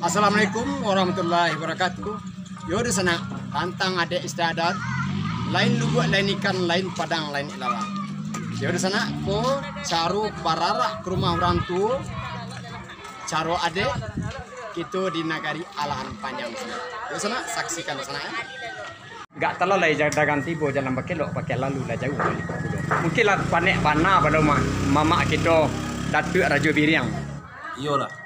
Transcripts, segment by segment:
Assalamualaikum warahmatullahi wabarakatuh. Yo di sana tantang adik istiadat, lain lubuk, lain ikan, lain padang, lain ilawang. Yo di sana ko caru barara ke rumah orang tua, caru adik kita di nagari Alahan Panjang sana. Yo di sana saksikan di sana ya. Gak terlalu lah dagang tibo jalan bakilok pakai lalu lah jauh dari pulau. Mungkin lah panek bana pada mama kita Datuk Raja Biriang. Iyalah.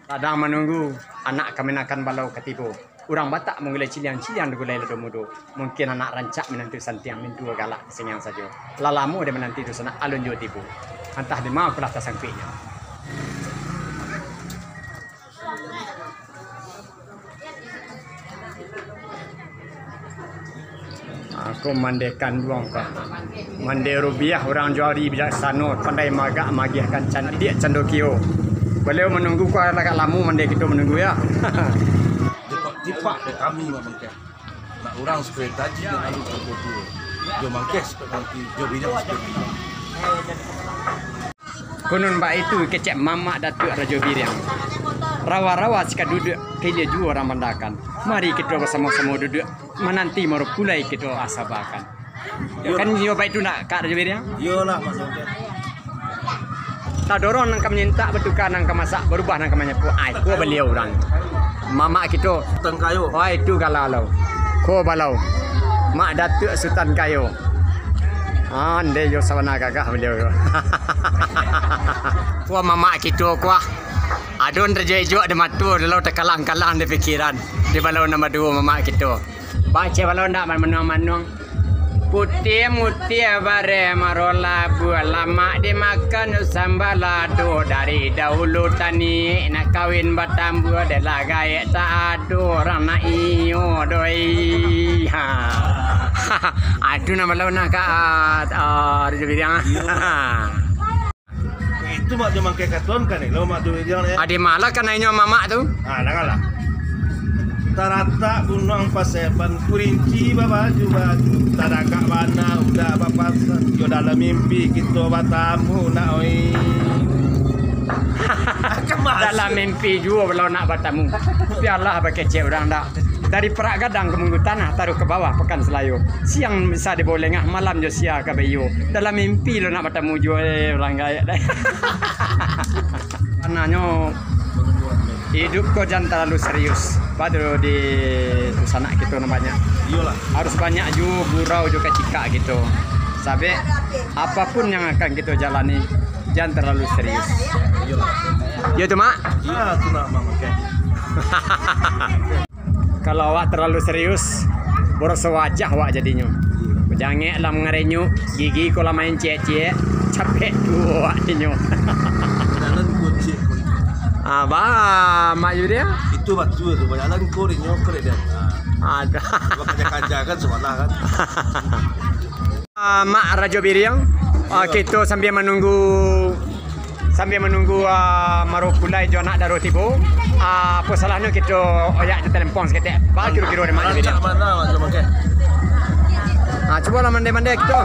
Kadang menunggu anak kami akan balau ketipu. Orang Batak menggulai cilian-cilian digulai ledo-mudo. Mungkin anak rancak menantu santiang mintu galak senyang saja. Lalamu dia menanti itu sana alun jo tipu. Entah di mana pelah tasangpinya. Aku mandekan duang kah. Mande rubiah orang jari bijaksana pandai magak magiahkan can dia candokio. Beliau menunggu kau agak lama mandi kita menunggu ya. Tipak ke kami mangkeh. Nak orang supaya taji dengan alu terkutu. Jo mangkeh seperti jo bidang seperti. Konon mbak itu kecek mamak Datuk Raja Biriang. Rawa-rawa jika duduk kaya jua orang mandakan. Mari kita bersama-sama duduk menanti maru pulai kita asabakan. Kan nyoba itu nak Kak Raja Biriang? Iyalah Mas Mangkeh. Tak dorong nang minta bertukar nang masak berubah nang menyapu ai ko beliau orang. Mama kita Sultan Kayo. oh itu galau. Ko balau. Mak Datuk Sultan Kayo. Ande yo sawana gagah beliau yo. Ko mama kita ko. Adon terjejo de matur dalau tekalang-kalang de pikiran. Di balau nama dua mama kita. Baca balau ndak manuang-manuang. Putih mutih bare marola buah lama dimakan sambalado dari dahulu tani nak kawin batambu adalah gaya tak ada orang nak iyo doi ha aduh nama lau nak Raja Biriang Itu mak jo mangkeh katon kan ni. Lo mak jo bidang ni. adi malah kan inyo mama tu Lah. Tarata gunung pasepan kurinci baju taraka bana udah bapasan yo dalam mimpi kita batamu nak oi. dalam mimpi juga kalau nak bertemu biarlah pakai cek orang dak dari perak gadang ke munggu tanah taruh ke bawah pekan selayu siang bisa diboleh ngah malam jo sia ke bayu dalam mimpi lo nak bertemu juga orang gaya anaknya hidup kau jangan terlalu serius. Baru di sana gitu namanya. Iyalah. Harus banyak juga gurau juga cika gitu. Sampai apapun yang akan kita jalani jangan terlalu serius. Iyalah. Ya tu mak. Iya tu nak mangkeh. Kalau awak terlalu serius, boros wajah awak jadinya. Jangan lah mengerenyu gigi kalau main cek-cek capek tu awak jadinya. Jalan kunci. Abah, mak Yudia? Itu batu tu banyak kau rinyo kere dia. Ada. Kerja kan semangat kan. Mak Raja Biriang, kita sambil menunggu maru pulai jo anak daruh tibu. Apa salahnya kita oyak je telefon seketik. Ba kira-kira de mak Biriang. Mana macam mangkeh. Coba lah mande-mande kita.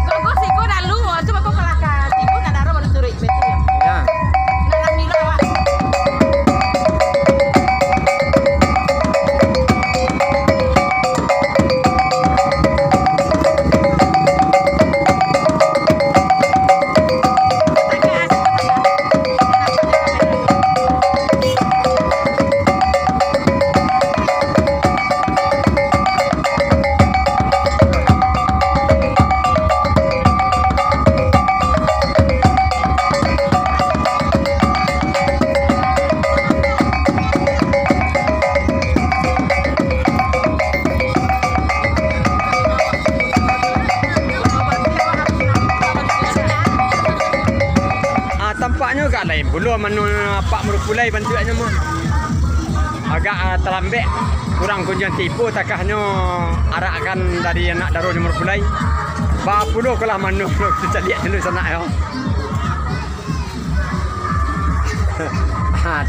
Kau sih kau dah lu, coba kau kelakar tibu nak daruh baru suruh betul ya. Ya. Nak ambil awak. Tampaknya agak lain. Belum pak merupulai bentuknya mah. Agak terlambek. Kurang kunjung tipu takahnya arakkan dari anak daruh di merupulai. Ba puluh kalah manu kita lihat dulu sana ya.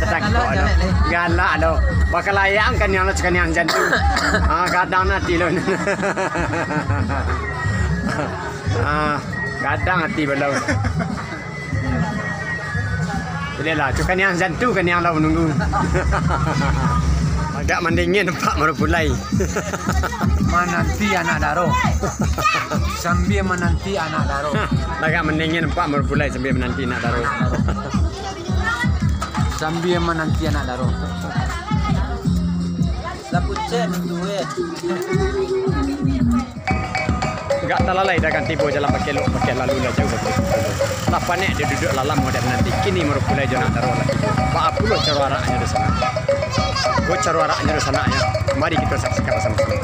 Tetangga ada. Galak ada. Bakal ayam kan yang kan yang jantung. Kadang nanti loh. Kadang hati belau. Boleh lah, tu kan yang jantu kan yang lawan nunggu. Agak mendingin Pak Marupulai. Menanti anak daro. Sambil menanti anak daro. Agak mendingin Pak Marupulai sambil menanti anak daro. Sambil menanti anak daro. Lapucet duit. Enggak talalai dah kan tiba jalan pakai lalu lah jauh betul. Tak panik dia duduk lalam modern nanti kini Marupulai je nak taruh lagi. Pak Apulo cara araknya di sana. Go cara araknya di sana ya. Mari kita saksikan bersama-sama.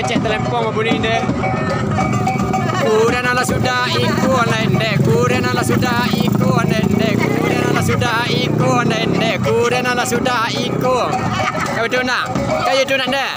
Cek telempong apa bunyi deh. Kuda nala sudah ikut nende, kuda nala sudah ikut nende, kuda nala sudah ikut nende, kuda nala sudah ikut. Kau tu nak? Kau tu nak deh?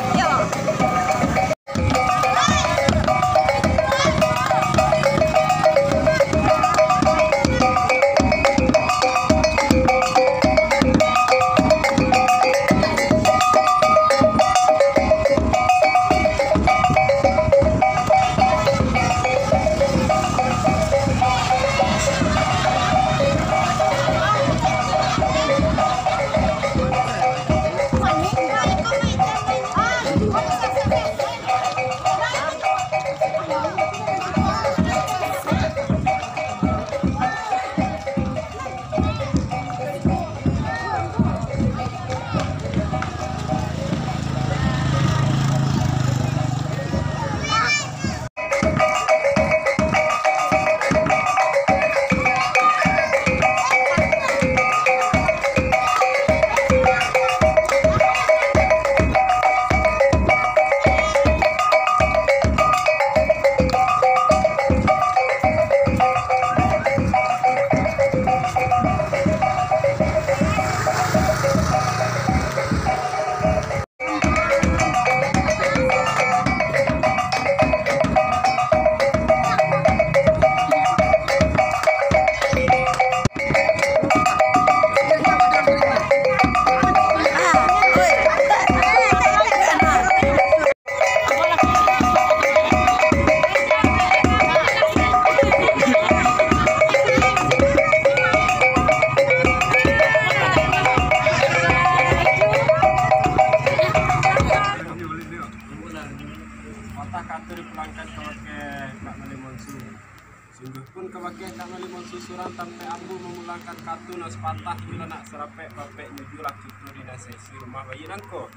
Sungguh pun kewakil Kak Malimon susuran tampai ambu memulangkan kartu nas patah bila nak serapek bapek nyujulah cucu di sesi rumah bayi nangko.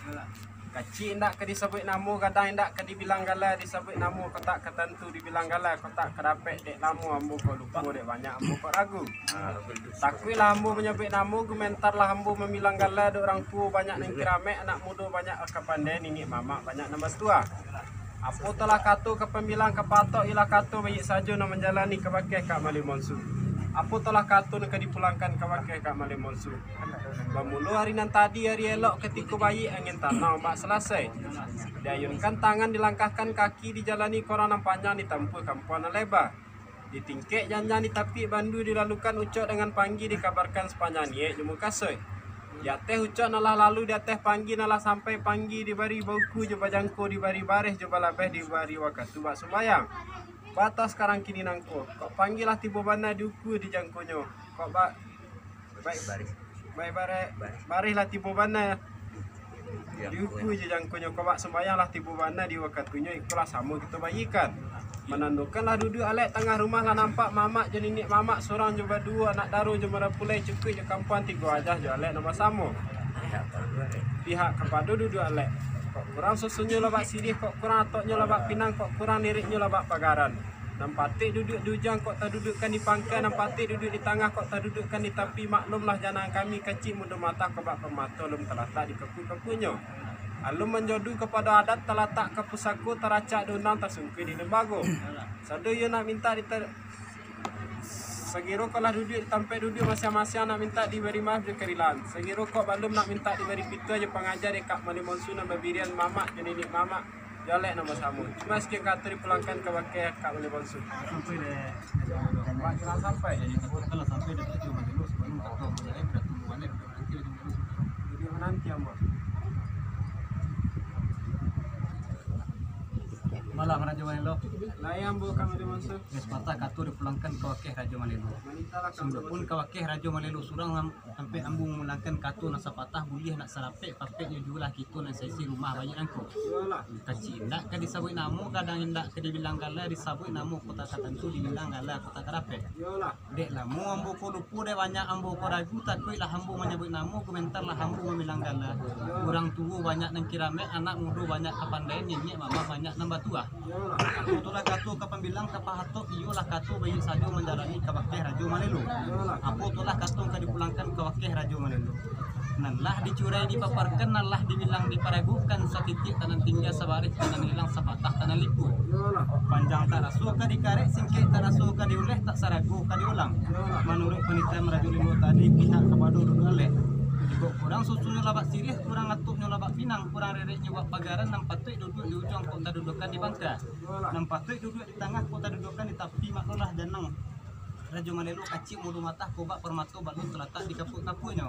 Kacik ndak ke disebut namu kadang ndak ke dibilang gala disebut namu kotak ketentu dibilang gala kotak kedapek dek namu ambu kau lupa dek banyak ambu kau ragu. Takuilah ambu menyebut namu gumentarlah ambu memilang gala dek orang tua banyak neng kirame anak muda banyak kepandai nini mama banyak nambah tua. Apo telah katu ke pemilang kepatok ilah katu bayi saja nak menjalani kebakai Kak Malimon Su. Apo telah katu nak dipulangkan kebakai Kak Malimon Su. Bermula hari nan tadi hari elok ketika bayi angin tanah mak selesai. Diayunkan tangan dilangkahkan kaki dijalani koran panjang ditempuh kampuan lebar. Ditingkek janjan di tapi bandu dilalukan ucok dengan panggi dikabarkan sepanjang niat jemu kasoi. Ya teh ucok nalah lalu dia teh panggi nalah sampai panggi dibari bauku coba jangko dibari baris coba labeh dibari wakatu bak sembayang. Batas sekarang kini nangko. Kok panggilah tiba bana diuku di jangkonyo. Kok baik baris lah tiba bana diuku je jangkonyo. Kok bak sembayang lah tiba bana di wakatunya ikulah sama kita bayikan. Menandukanlah duduk alek tengah rumah lah nampak mamak je ninik mamak seorang coba dua anak daru je merapulai cukup je kampuan tiga wajah je alek nama sama. Pihak kepada duduk alek. kok kurang susunya labak sirih, kok kurang atoknya labak pinang, kok kurang liriknya labak pagaran. Nampatik duduk di ujung kok tak dudukkan di pangkai, nampatik duduk di tengah kok tak dudukkan di tepi. Maklumlah janang kami kecil muda mata kebak pemata lum terletak di kepu-kepunya. Alum menjodoh kepada adat terletak ke pusaku teracak dunang tersungkui di lembago. Sadu you nak minta Segiro kalau duduk sampai duduk masing-masing nak minta diberi maaf di kerilan. Segiro kok belum nak minta diberi pitu aja pengajar dekat Malimonsu nama birian mamak jadi nenek mamak jalek nama samu. Cuma sekian kata dipulangkan ke bakai kat Malimonsu. Sampai deh. Jangan sampai. Kalau sampai dah tujuh Malilu sebelum tak tahu mulai bertemu balik nanti di Malilu. Jadi nanti ambo. Malam Raja Malelo. Layang bu kami dimasuk. Sepatah katu dipulangkan ke wakil Raja Malelo. Sungguh pun ke wakil Raja Malelo surang sampai ambung mulangkan katu nasa patah boleh nak sarapek papeknya juga kita nak sesi rumah banyak angko. Kecil nak ke disabui namu kadang indak ke dibilang gala disabui namu kota tertentu dibilang gala kota karape. Dek lah mu ambu ko lupu de banyak ambu ko ragu takui lah ambu menyebut namu komentar lah ambu membilang gala. Orang tua banyak nang kirame anak muda banyak kapandai nyenyek mama banyak nambah tua. Itulah katu kapan bilang kapahato iyolah katu bayi saja menjalani ke wakil Raja Malelo. Apa itulah katu yang dipulangkan ke wakil Raja Malelo. Nalah dicurai dipaparkan, nalah dibilang diparagukan satitik tanah tinggal sabarik tanah hilang sapatah tanah lipu. Panjang tak rasu ka dikarek singkek tak rasu ka diuleh tak saragu ka diulang. Menurut penelitian Raja Limo tadi pihak kepada duduk kurang susunya labak sirih, kurang atuknya labak pinang, kurang rereknya wak pagaran, nampatui duduk di ujung kota dudukan di bangka, nampatui duduk di tengah kota dudukan di tepi maklulah janang. Raja Malelo kacik mudu mata kobak permato balun terletak di kapuk-kapuknya.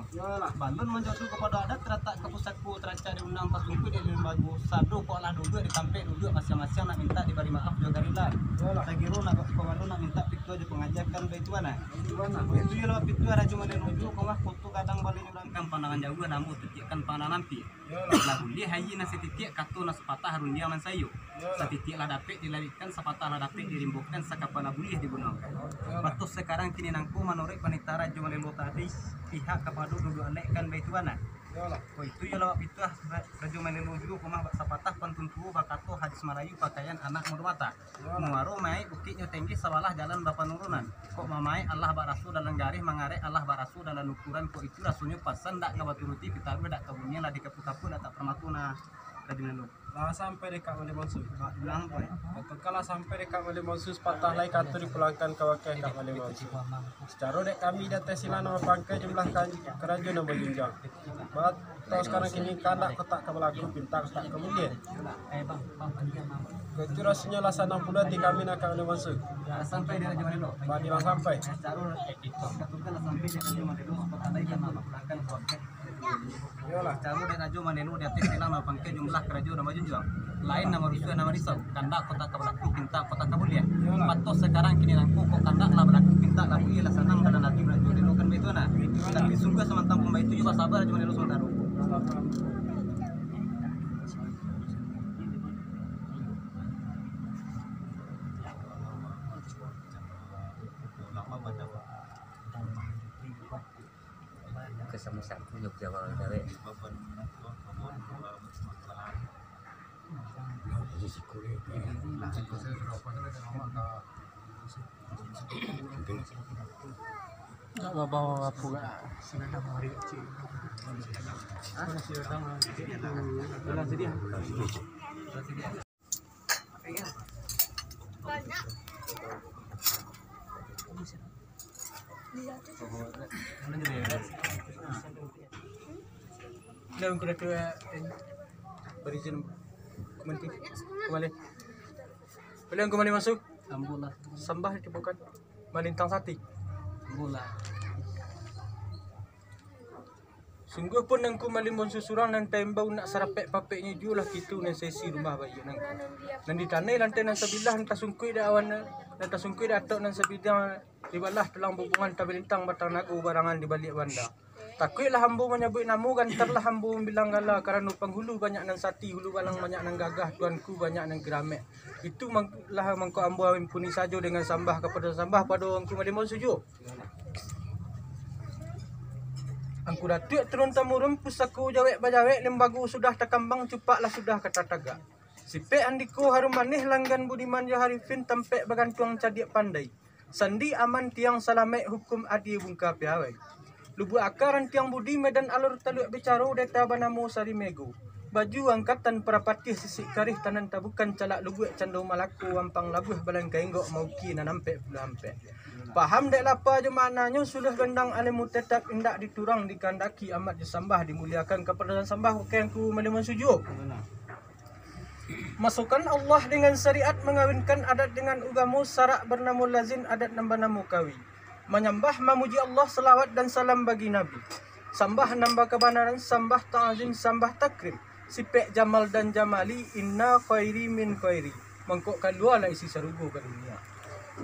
Balun menjodoh kepada adat terletak ke pusatku teracak di undang pasungku di lembaga sado kok lah duduk ditampek duduk masing-masing nak minta diberi maaf juga garilan. Sagiro nak kok balun nak minta pitu aja pengajarkan baituana. Itu ya lewat pitu Raja Malelo juga kok foto kadang balik nyulangkan pandangan jauh namu titikkan pandangan nampi. Lagu dia hayi nasi titik katu nas patah harun dia man sayu. Satitik lah dapet dilalikan sepatah lah dapet dirimbukan sakapala bulih dibunangkan. Batu sekarang kini nangku menurut wanita Raja Malelo tadi pihak kepada duduk alekkan baituana. Oh itu ya lawak itu Raja Malelo juga kumah sapatah pantun tua bakato hadis Melayu pakaian anak muda mata. Muaro mai bukitnya tinggi sawalah jalan bapa nurunan. Kok mamai Allah barasu dalam garih mangarek Allah barasu dalam ukuran kok itu rasunya pasan dak ngabaturuti pitaru dak kabunnya lah di kapu-kapu dak permatuna Raja Malelo. Lah sampai dekat Malimonsu. Bilang apa? Kalau sampai dekat Malimonsu patah lagi katu dipulangkan ke wakil kat Malimonsu. Secara dek kami data sila nama pangkai jumlahkan kerajaan nama junjang. Bat tahu sekarang kini kandak kotak ke belakang bintang tak kemudian. Itu rasanya lah 60 di kami nak ke Malimonsu. Sampai di Raja Malelo. Bani lah sampai. Secara itu kan sampai di Raja Malelo patah lagi nama pulangkan ke wakil. Yolah, cara dari Raja Malelo di atas sila nama pangkai jumlah kerajaan nama junjang. Lain nama rusuh nama risau. Kandak kota kebelaku pinta kota kabulia. Patos sekarang kini nangku kok kandak lah belaku pinta lah bulia lah senang dan nanti Raja Malelo kan begitu nah. Tapi sungguh semantap pembaitu itu juga sabar Raja Malelo sementara. Kesama satu nyuk Jawa Dawe. Tak bawa apa gak? Sini dah hari kecil. Sini datang. Bilang sedia. Banyak. Dalam kira-kira berizin kembali. Beliau kembali masuk. Ambulah. Sambah dibuka malintang sati. Ambulah. Sungguh pun nangku malimun susurang nan tembau nak sarapek papeknya julah gitu nan sesi rumah bayi nangku. Nan ditanai lantai nan sebilah nan tasungkui dah awan nan tasungkui dah atok nan sebidang dibalah telang hubungan tabelintang batang nagu barangan di balik banda. Takuilah hambu menyebut namu gantarlah hambu bilang gala karena penghulu banyak nan sati hulu balang banyak nan gagah tuanku banyak nan geramek. Itu lah mangko ambu ampuni saja dengan sambah kepada sambah pada orangku malimun suju. Angku datuk turun temurun pusaku jawek bajawek lembagu sudah terkambang cupaklah sudah kata tagak. Sipek andiku harum manih langgan budiman ya harifin tampek bagantuang cadiak pandai. Sandi aman tiang salamek hukum adi bungka piawai. Lubu akaran tiang budi medan alur taluk bicaru deta banamu sari megu. Baju angkatan perapatih sisik karih tanan tabukan calak lubuek candu malaku wampang labuh balang kainggok mauki nanampek pula ampek. Paham dek lapa je maknanya sudah gendang alimu tetap indak diturang dikandaki amat disambah dimuliakan kepada sambah wakengku malimun sujud. Masukkan Allah dengan syariat mengawinkan adat dengan ugamu sarak bernamu lazim adat nambah namu kawi. Menyembah memuji Allah selawat dan salam bagi Nabi. Sambah nambah kebenaran sambah ta'zim sambah takrim. Sipek jamal dan jamali inna khairi min khairi. Mangkok kalua lah isi sarugo ke dunia.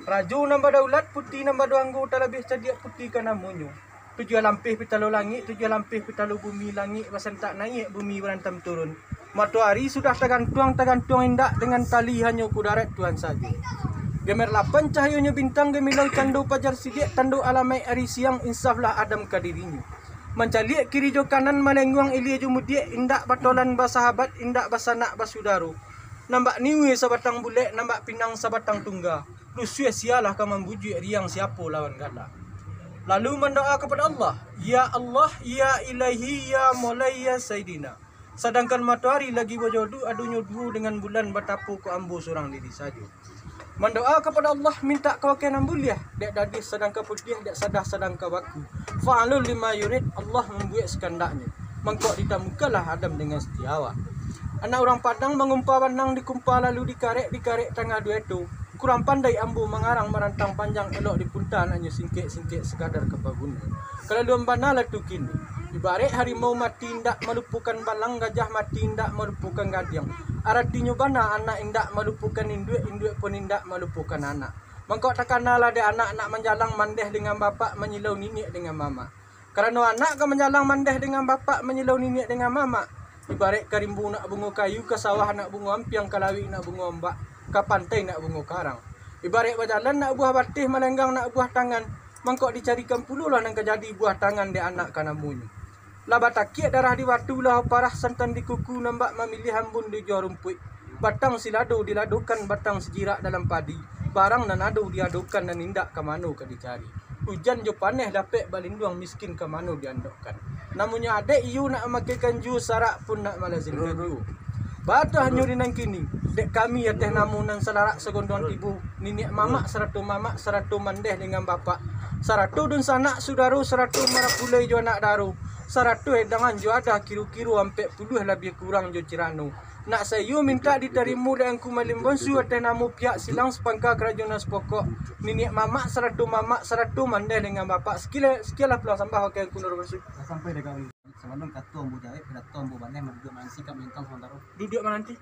Raju nambah daulat putih nambah doanggu talabih cadiak putih ke namunyo. Tujuh lampih pitalu langit, tujuh lampih pitalu bumi langit, basan tak naik bumi berantam turun. Matahari sudah tergantung indak dengan tali hanya kudarat Tuhan saja. Gemer lapan cahayanya bintang gemilau candu pajar sidik tandu alamai hari siang insaflah Adam kadirinya. Mencalik kiri jo kanan malenguang ilia jo mudiek indak batolan basahabat indak basanak basudaru. Nampak niwe sabatang bulek nampak pinang sabatang tungga. Lusuh sialah kau membujuk riang siapa lawan gala. Lalu mendoa kepada Allah, ya Allah, ya Ilahi, ya Maulai, ya Sayyidina. Sedangkan matahari lagi berjodoh adunya dua dengan bulan bertapu ku ambu seorang diri saja. Mendoa kepada Allah minta kewakilan buliah. Dek dadis sedangkan putih dek sadah sedangkan baku. Fa'alul lima yurid Allah membuat sekandaknya. Mengkok ditamukalah Adam dengan setiawa. Anak orang Padang mengumpah bandang dikumpah lalu dikarek tengah dua itu. Kurang pandai ambu mengarang merantang panjang elok dipunta hanya singkit-singkit sekadar kebagunan. Kalau luambana lah tu kini. Ibarat harimau mati indak melupukan balang, gajah mati indak melupukan gadiang. Artinya bana anak indak melupukan induk, induk pun indak melupukan anak. Mengkau takkanlah de anak-anak menjalang mandeh dengan bapak menyilau ninik dengan mama. Kerana anak kan menjalang mandeh dengan bapak menyilau ninik dengan mama. Ibarat karimbu nak bunga kayu, ke sawah nak bunga ampiang, ke lawi nak bunga ombak, ke pantai nak bunga karang. Ibarat berjalan nak buah batih, melenggang nak buah tangan. Mangkok dicarikan puluh lah nak jadi buah tangan de anak kanamunyu. Lah batakiat darah di watu lah parah santan di kuku nambak memilih hambun di jual rumput. Batang silado diladukan batang sejirak dalam padi. Barang dan adu diadukan dan indak ke mana ke dicari. Hujan jo paneh dapat balinduang miskin ke mana diandokkan. Namunnya adek iu nak makikan ju sarak pun nak malazimkan ju. Batu hanya dinang kini. Dek kami ya teh namun nang selarak segondon ibu. Ninik mamak seratu mandeh dengan bapak. Seratu dun sanak sudaru seratu marapulai jo anak daru. Seratu edangan jo ada kiru-kiru ampe puluh lebih kurang jo cirano. Nak sayu minta ditarimu dan ku malimbon su teh namu pihak silang sepangka kerajaan sepokok. Ninik mamak seratu mandeh dengan bapak. Sekilah pulang sambah okey ku nur bersu. Sampai dekat sebelum katu ambu jahe pada tu ambu baneh menduduk mansi kap lintang sementara. Duduk mana nanti?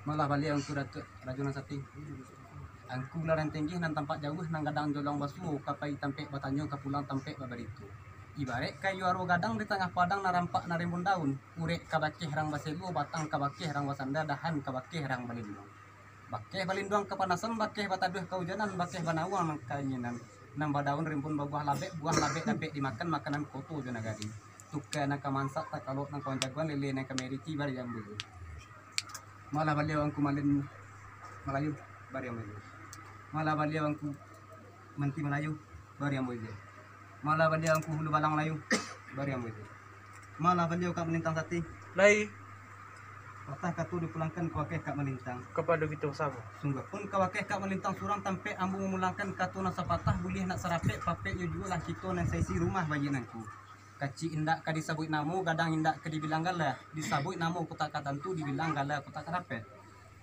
Malah balik angku datuk rajunan sati. Angku larang tinggi nan tampak jauh nang gadang jolong basu kapai tampek batanyo kapulang tampek babaritu. Ibarat kayu aro gadang di tengah padang narampak narimbun daun. Urek kabakeh rang baselu batang kabakeh rang wasanda dahan kabakeh rang balinduang. Bakeh balinduang kepanasan bakeh bataduh kaujanan bakeh banawang kanyinan. Nambah daun rimpun buah labek dapat dimakan makanan koto jona gading. Tuka nak kamansak tak kalau nang kawan jagoan lele nak kameriti bari yang bulu. Malah baliau angku malin Melayu bari yang bulu. Malah baliau angku menti Melayu bari yang bulu. Malah baliau angku hulu balang Melayu bari yang bulu. Malah baliau kak melintang sati. Lai Patah katu dipulangkan kawakeh kak melintang. kepada kita sama. Sungguh pun kawakeh kak melintang surang tampe ambu memulangkan katu nasa patah boleh nak serapek papek juga lah kita nang sesi rumah bagi nangku. Kaci indak ka disabut namu gadang indak ka dibilang galah disabut namu ku tak tentu dibilang galah ku tak rapet.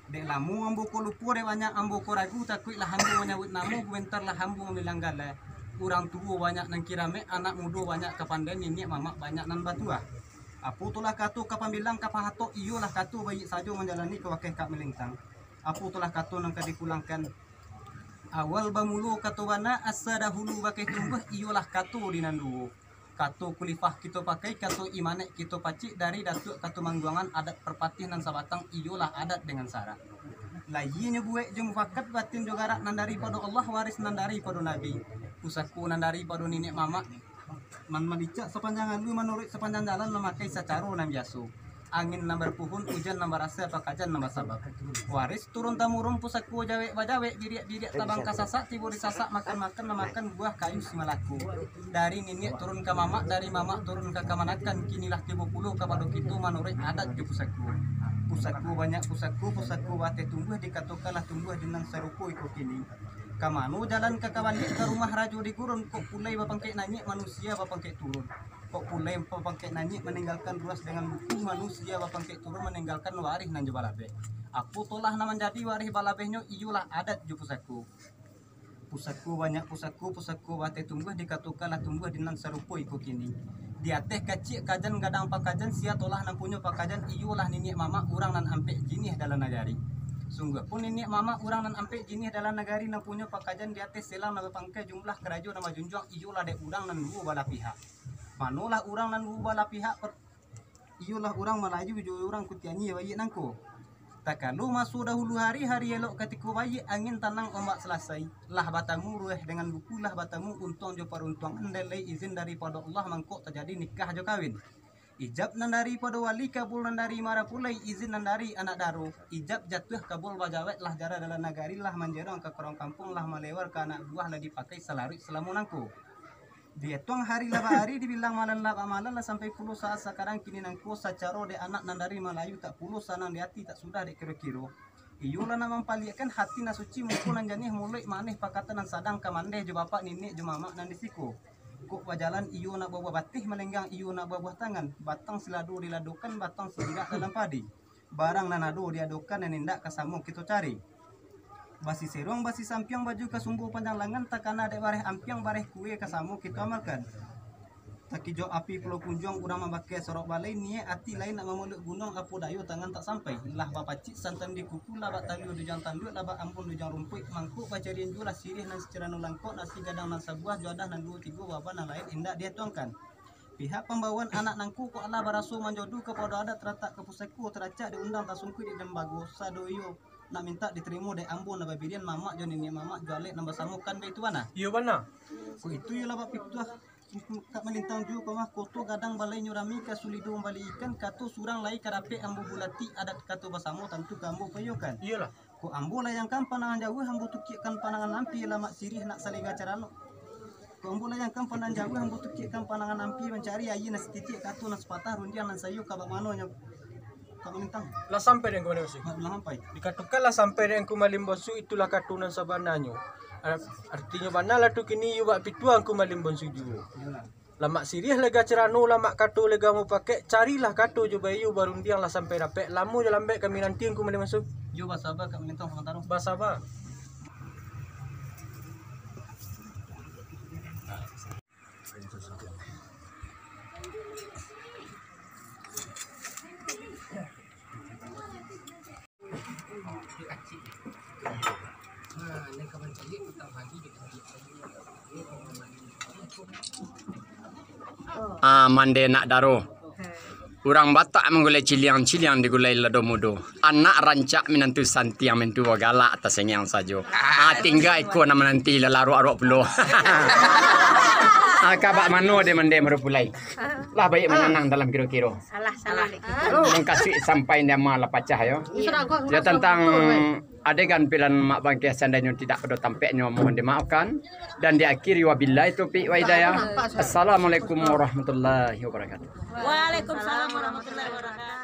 Dek lamu ambu ko lupu dek banyak ambu ko ragu takut lah ambu menyabut namu bentar lah ambu membilang galah. Urang tua banyak nang kirame anak muda banyak kapanden ini mamak banyak nan batua. Apu tulah katu kapan bilang kapahato iyo lah katu bayi saja menjalani kawakeh kak melintang. Apu tulah katu nang kadipulangkan awal bamulu katu wana asa dahulu bakeh tumbuh iyo lah katu dinandu. Katu kulifah kita pakai katu imanek kita pacik dari datuk katu mangguangan adat perpatih nan sabatang iyo lah adat dengan syarat. Layinya buek je mufakat batin jo garak nan daripada Allah waris nan daripada Nabi. Pusatku nan daripada nenek mama. Man malicak sepanjang lu menurut sepanjang jalan memakai secara nan biasa. Angin nambar puhun, hujan nambar rasa, pakajan nambar sabab. Waris turun tamurun pusatku jawek bajawek, biriak tabang kasasak, tibur sasak, makan memakan buah kayu simalaku. Dari nenek turun ke mama, dari mama turun ke kamanakan, kinilah 30 kepada kita menurut adat di pusatku. Pusatku banyak pusatku bate tumbuh dikatakanlah tumbuh dengan serupu ikut kini. Kamanu jalan ke kawalik ke rumah rajo di gurun, kok pulai bapangkek nanyik manusia bapangkek turun. Kok pulai bapangkek nanyik meninggalkan ruas dengan buku manusia bapangkek turun meninggalkan warih nan balabe. Aku tolah nama jadi warih balabehnya iyulah adat ju pusatku. Pusatku banyak pusatku bate tumbuh dikatakanlah tumbuh dengan serupu ikut kini. Di atas kecil kajan gadang pakajan sia tolah nan punya pakajan iyulah nenek mama urang nan ampe jinih dalam nagari. Sungguh pun nenek mama urang nan ampe jinih dalam nagari nan punya pakajan di atas selang na bapangkai jumlah kerajo nama junjung iyulah de urang nan dua bala pihak. Manulah urang nan dua bala pihak iyulah urang Melayu jo urang kutiani bayi nangko. Takalu masuk dahulu hari elok ketika bayi angin tanang ombak selesai. Lah batamu rueh dengan buku lah batamu untung jo paruntuang endelai izin daripada Allah mangkok terjadi nikah jo kawin. Ijab nan daripada wali kabul nan dari mara pulai izin nan dari anak daru. Ijab jatuh kabul bajawet lah jara dalam nagari lah manjerong ke korong kampung lah malewar ke anak buah lah dipakai selaru selamunangku. Dia tuang hari laba hari dibilang malam laba malam lah sampai puluh saat sekarang kini nangku sacaro de anak nan dari Melayu tak puluh sanang di hati tak sudah de kiro-kiro. Iyulah nama paliakan hati na suci mumpun nan janih mulai maneh pakatan nan sadang kamandeh jo bapak nenek jo mama nan disiko. Kok bajalan iyo nak bawa batih melenggang iyo nak bawa tangan batang seladu diladukan batang selidak dalam padi barang nanado diadukan dan hendak kasamu kita cari basi serong basi sampiang baju ke sumbu panjang lengan takana dek bareh ampiang bareh kue kasamu kita amalkan takijo api pulau kunjung urang memakai sorok balai nie ati lain nak memeluk gunung apu dayu tangan tak sampai lah bapacik santan di kuku lah bak taliu dujang tanduk lah bak ampun dujang rumput mangkuk bacarian julah sirih nan secara nulangkok nasi gadang nan sebuah jodah nan 2-3 wabah nan lain hendak dia tuangkan pihak pembawaan anak nangku kok Allah barasu manjodu kepada adat teratak ke pusatku teracak diundang tasungku di dembago sadoyo nak minta diterima de ambon na babirian mamak jo nenek mamak jualek nambah samukan be itu mana Iyo mana? ko itu yo lah bak pituah kak melintang ju kau mah koto gadang balai nyurami ka sulido bali ikan katu surang lai karape ambu bulati adat katu basamu tentu kambu payokan Iyalah. ko ambu layangkan panangan jauh ambu tukikan panangan ampi lama sirih nak salega carano ko ambu layangkan panangan jauh ambu tukikan panangan ampi mencari ayi nas titik katu nas patah rundian nan sayu ka mano nya kak melintang Lah sampai dengan kemana masih? bilang sampai Dikatakanlah sampai dengan kumalim bosu itulah katunan sabananya. Artinya mana lah tu kini yu bak pituang kumalim bosu juga. Lama sirih lega cerano lama katu lega mau pakai carilah katu jo bayu barundiang lah sampai dapat lamu je lambek kami nanti kumalim bosu. yo basaba kak melintang pantaro Basaba. Mande nak daro. Urang Batak menggulai ciliang-ciliang digulai lado mudo. Anak rancak menantu santiang mentu galak atas yang sajo. Tinggal ikut nama nanti lelaru arok puluh. Kabak mano de mande merupulai. Lah baik menanang dalam kiro-kiro. Salah. Yang kasih sampai nama lah pacah yo. Ya tentang adegan pilihan mak bangkit seandainya tidak pada tampaknya mohon dimaafkan dan diakhiri wabillahi taufiq wa hidayah. Assalamualaikum warahmatullahi wabarakatuh. Waalaikumsalam warahmatullahi wabarakatuh.